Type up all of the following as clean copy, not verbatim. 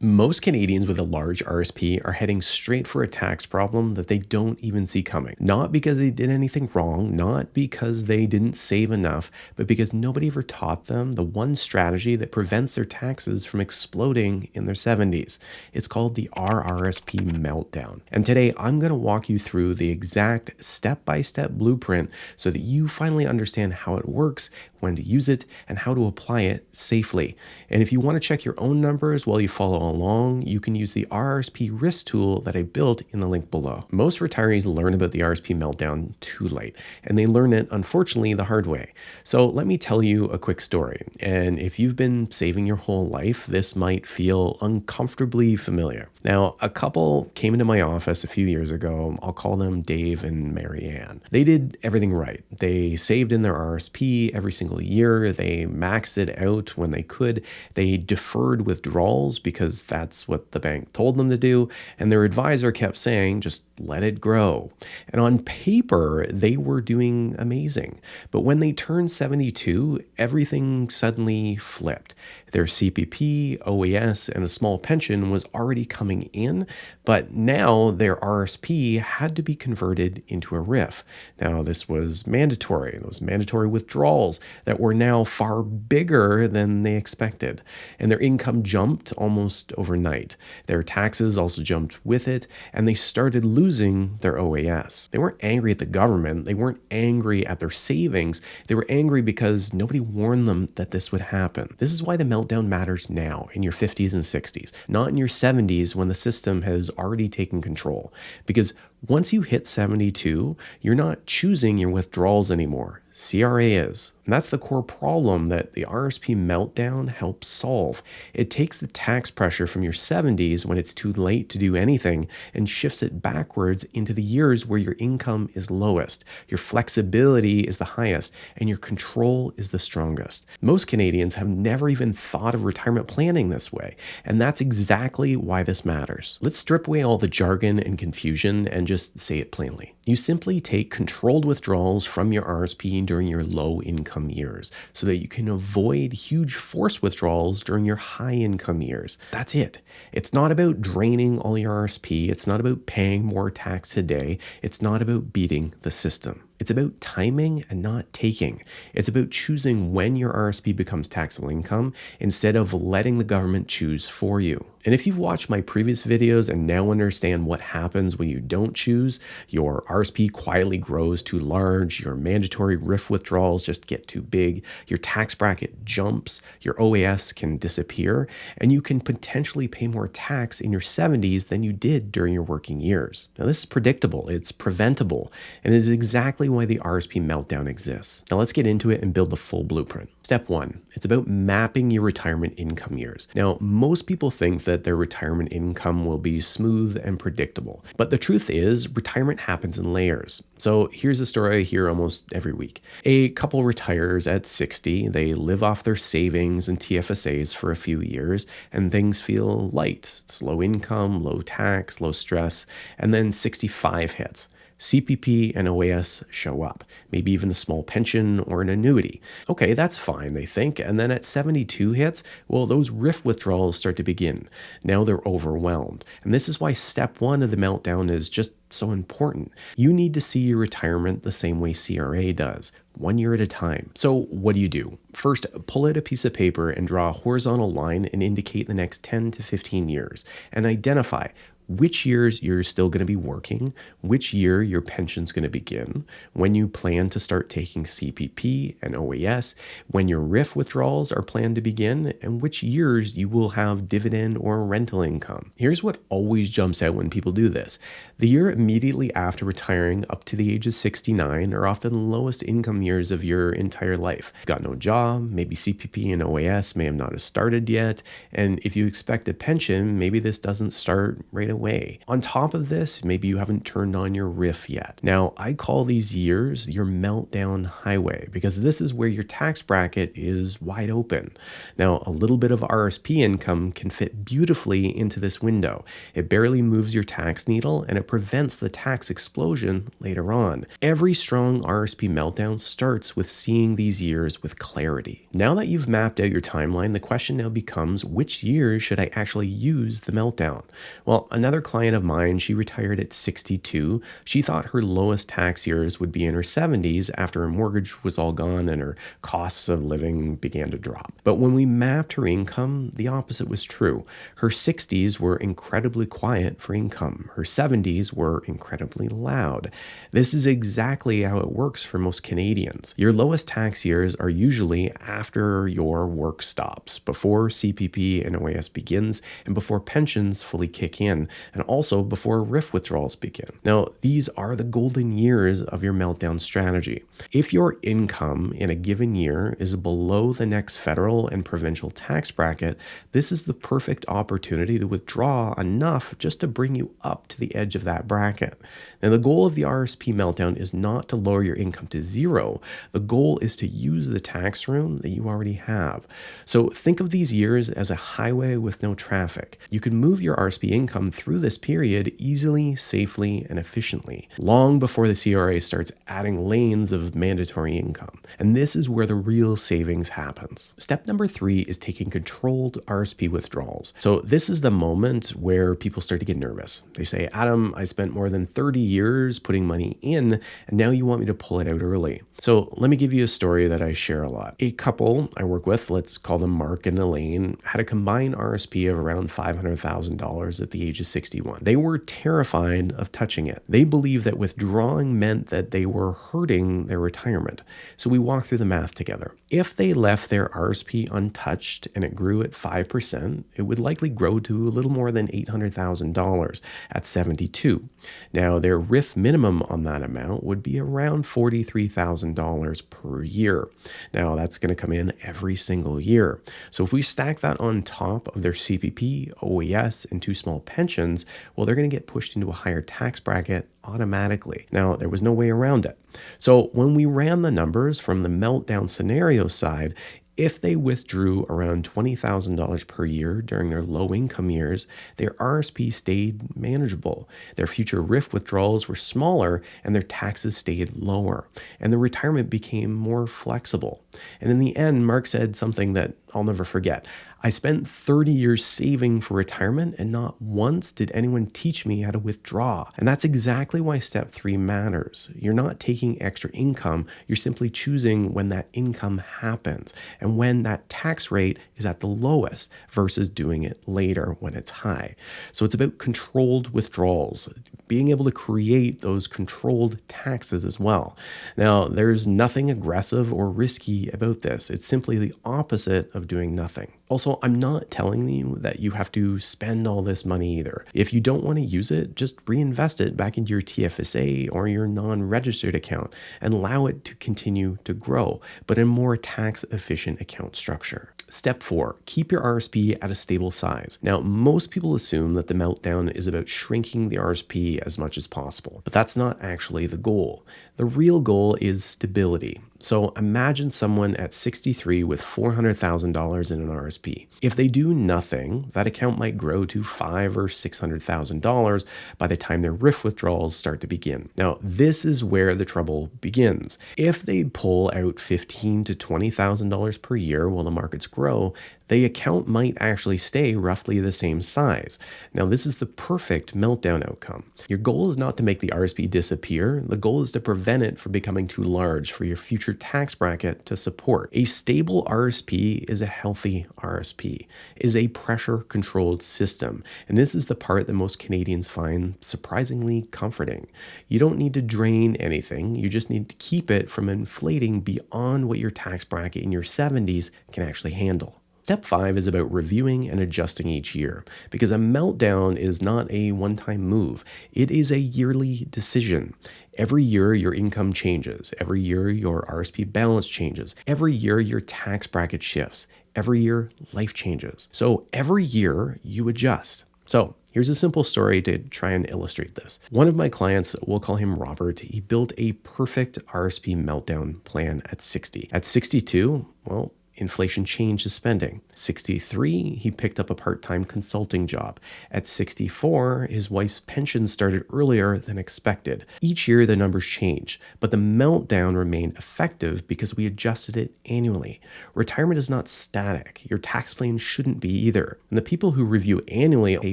Most Canadians with a large RSP are heading straight for a tax problem that they don't even see coming. Not because they did anything wrong, not because they didn't save enough, but because nobody ever taught them the one strategy that prevents their taxes from exploding in their 70s. It's called the RRSP Meltdown. And today I'm going to walk you through the exact step-by-step blueprint so that you finally understand how it works, when to use it, and how to apply it safely. And if you want to check your own numbers while you follow along, you can use the RRSP risk tool that I built in the link below. Most retirees learn about the RRSP meltdown too late, and they learn it, unfortunately, the hard way. So let me tell you a quick story. And if you've been saving your whole life, this might feel uncomfortably familiar. Now, a couple came into my office a few years ago. I'll call them Dave and Mary Ann. They did everything right. They saved in their RRSP every single year. They maxed it out when they could. They deferred withdrawals because that's what the bank told them to do. And their advisor kept saying, just let it grow. And on paper, they were doing amazing. But when they turned 72, everything suddenly flipped. Their CPP, OAS, and a small pension was already coming in, but now their RRSP had to be converted into a RRIF. Now, this was mandatory. Those mandatory withdrawals that were now far bigger than they expected. And their income jumped almost overnight. Their taxes also jumped with it, and they started losing their OAS. They weren't angry at the government. They weren't angry at their savings. They were angry because nobody warned them that this would happen. This is why the meltdown matters now in your 50s and 60s, not in your 70s when the system has already taken control. Because once you hit 72, you're not choosing your withdrawals anymore. CRA is. And that's the core problem that the RRSP meltdown helps solve. It takes the tax pressure from your 70s when it's too late to do anything and shifts it backwards into the years where your income is lowest, your flexibility is the highest, and your control is the strongest. Most Canadians have never even thought of retirement planning this way, and that's exactly why this matters. Let's strip away all the jargon and confusion and just say it plainly. You simply take controlled withdrawals from your RRSP during your low income years so that you can avoid huge forced withdrawals during your high income years. That's it. It's not about draining all your RRSP. It's not about paying more tax today. It's not about beating the system. It's about timing and not taking. It's about choosing when your RRSP becomes taxable income instead of letting the government choose for you. And if you've watched my previous videos and now understand what happens when you don't choose, your RRSP quietly grows too large, your mandatory RRIF withdrawals just get too big, your tax bracket jumps, your OAS can disappear, and you can potentially pay more tax in your 70s than you did during your working years. Now, this is predictable, it's preventable, and it is exactly why the RRSP meltdown exists. Now let's get into it and build the full blueprint. Step 1, it's about mapping your retirement income years. Now, most people think that their retirement income will be smooth and predictable, but the truth is retirement happens in layers. So here's a story I hear almost every week. A couple retires at 60, they live off their savings and TFSAs for a few years, and things feel light. It's low income, low tax, low stress, and then 65 hits. CPP and OAS show up, maybe even a small pension or an annuity. Okay, that's fine, they think. And then at 72 hits, well, those RRIF withdrawals start to begin. Now they're overwhelmed. And this is why step 1 of the meltdown is just so important. You need to see your retirement the same way CRA does, 1 year at a time. So what do? First, pull out a piece of paper and draw a horizontal line and indicate the next 10 to 15 years and identify which years you're still going to be working, which year your pension's going to begin, when you plan to start taking CPP and OAS, when your RRIF withdrawals are planned to begin, and which years you will have dividend or rental income. Here's what always jumps out when people do this. The year immediately after retiring up to the age of 69 are often the lowest income years of your entire life. You've got no job, maybe CPP and OAS may have not have started yet, and if you expect a pension, maybe this doesn't start right away. away. On top of this, maybe you haven't turned on your RRIF yet. Now, I call these years your meltdown highway because this is where your tax bracket is wide open. Now, a little bit of RRSP income can fit beautifully into this window. It barely moves your tax needle and it prevents the tax explosion later on. Every strong RRSP meltdown starts with seeing these years with clarity. Now that you've mapped out your timeline, the question now becomes, which years should I actually use the meltdown? Well, another client of mine, she retired at 62. She thought her lowest tax years would be in her 70s after her mortgage was all gone and her costs of living began to drop. But when we mapped her income, the opposite was true. Her 60s were incredibly quiet for income. Her 70s were incredibly loud. This is exactly how it works for most Canadians. Your lowest tax years are usually after your work stops, before CPP and OAS begins, and before pensions fully kick in, and also before RRIF withdrawals begin. Now, these are the golden years of your meltdown strategy. If your income in a given year is below the next federal and provincial tax bracket, this is the perfect opportunity to withdraw enough just to bring you up to the edge of that bracket. Now, the goal of the RRSP meltdown is not to lower your income to zero. The goal is to use the tax room that you already have. So think of these years as a highway with no traffic. You can move your RRSP income through this period easily, safely, and efficiently, long before the CRA starts adding lanes of mandatory income. And this is where the real savings happens. Step number 3 is taking controlled RRSP withdrawals. So this is the moment where people start to get nervous. They say, Adam, I spent more than 30 years putting money in, and now you want me to pull it out early. So let me give you a story that I share a lot. A couple I work with, let's call them Mark and Elaine, had a combined RRSP of around $500,000 at the age of 61. They were terrified of touching it. They believed that withdrawing meant that they were hurting their retirement. So we walked through the math together. If they left their RRSP untouched and it grew at 5%, it would likely grow to a little more than $800,000 at 72. Now, their RRIF minimum on that amount would be around $43,000 per year. Now, that's going to come in every single year. So if we stack that on top of their CPP, OAS, and 2 small pensions, well, they're going to get pushed into a higher tax bracket automatically. Now, there was no way around it. So when we ran the numbers from the meltdown scenario side, if they withdrew around $20,000 per year during their low income years, their RRSP stayed manageable. Their future RRIF withdrawals were smaller and their taxes stayed lower. And the retirement became more flexible. And in the end, Mark said something that I'll never forget. I spent 30 years saving for retirement and not once did anyone teach me how to withdraw. And that's exactly why step 3 matters. You're not taking extra income, you're simply choosing when that income happens and when that tax rate is at the lowest versus doing it later when it's high. So it's about controlled withdrawals, being able to create those controlled taxes as well. Now, there's nothing aggressive or risky about this. It's simply the opposite of doing nothing. Also, I'm not telling you that you have to spend all this money either. If you don't want to use it, just reinvest it back into your TFSA or your non-registered account and allow it to continue to grow, but in a more tax-efficient account structure. Step 4, keep your RRSP at a stable size. Now, most people assume that the meltdown is about shrinking the RRSP as much as possible, but that's not actually the goal. The real goal is stability. So imagine someone at 63 with $400,000 in an RRSP. If they do nothing, that account might grow to $500,000 or $600,000 by the time their RRIF withdrawals start to begin. Now, this is where the trouble begins. If they pull out $15,000 to $20,000 per year while the markets grow, the account might actually stay roughly the same size. Now, this is the perfect meltdown outcome. Your goal is not to make the RRSP disappear. The goal is to prevent it from becoming too large for your future tax bracket to support. A stable RRSP is a healthy RRSP, is a pressure-controlled system. And this is the part that most Canadians find surprisingly comforting. You don't need to drain anything. You just need to keep it from inflating beyond what your tax bracket in your 70s can actually handle. Step 5 is about reviewing and adjusting each year, because a meltdown is not a one-time move. It is a yearly decision. Every year, your income changes. Every year, your RRSP balance changes. Every year, your tax bracket shifts. Every year, life changes. So every year, you adjust. So here's a simple story to try and illustrate this. One of my clients, we'll call him Robert, he built a perfect RSP meltdown plan at 60. At 62, well, inflation changed his spending. 63, he picked up a part-time consulting job. At 64, his wife's pension started earlier than expected. Each year, the numbers change, but the meltdown remained effective because we adjusted it annually. Retirement is not static. Your tax plan shouldn't be either. And the people who review annually pay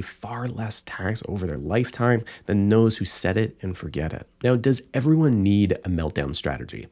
far less tax over their lifetime than those who set it and forget it. Now, does everyone need a meltdown strategy?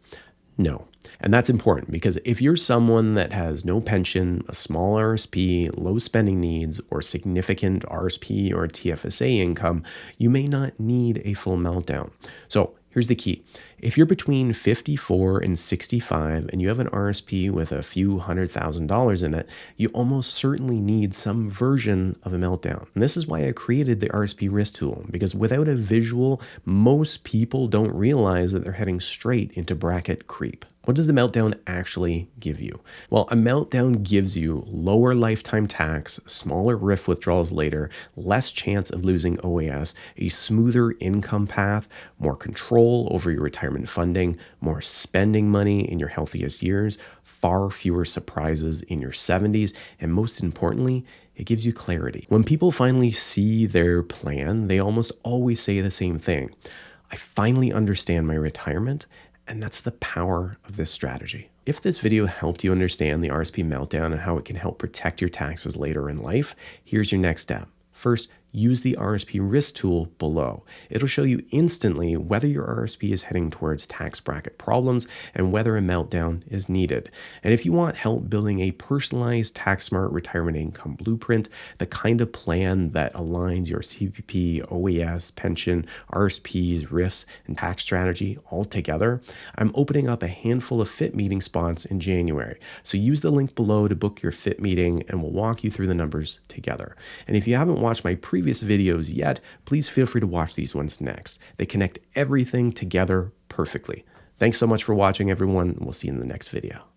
No. And that's important because if you're someone that has no pension, a small RSP, low spending needs, or significant RSP or TFSA income, you may not need a full meltdown. So here's the key. If you're between 54 and 65 and you have an RSP with a few $100,000 in it, you almost certainly need some version of a meltdown. And this is why I created the RSP risk tool, because without a visual, most people don't realize that they're heading straight into bracket creep. What does the meltdown actually give you? Well, a meltdown gives you lower lifetime tax, smaller RRIF withdrawals later, less chance of losing OAS, a smoother income path, more control over your retirement funding, more spending money in your healthiest years, far fewer surprises in your 70s, and most importantly, it gives you clarity. When people finally see their plan, they almost always say the same thing. I finally understand my retirement. And that's the power of this strategy. If this video helped you understand the RSP meltdown and how it can help protect your taxes later in life, here's your next step. First, use the RSP risk tool below. It'll show you instantly whether your RSP is heading towards tax bracket problems and whether a meltdown is needed. And if you want help building a personalized tax smart retirement income blueprint, the kind of plan that aligns your CPP, OAS, pension, RSPs, RRIFs, and tax strategy all together, I'm opening up a handful of fit meeting spots in January. So use the link below to book your fit meeting and we'll walk you through the numbers together. And if you haven't watched my previous videos yet, please feel free to watch these ones next. They connect everything together perfectly. Thanks so much for watching, everyone. We'll see you in the next video.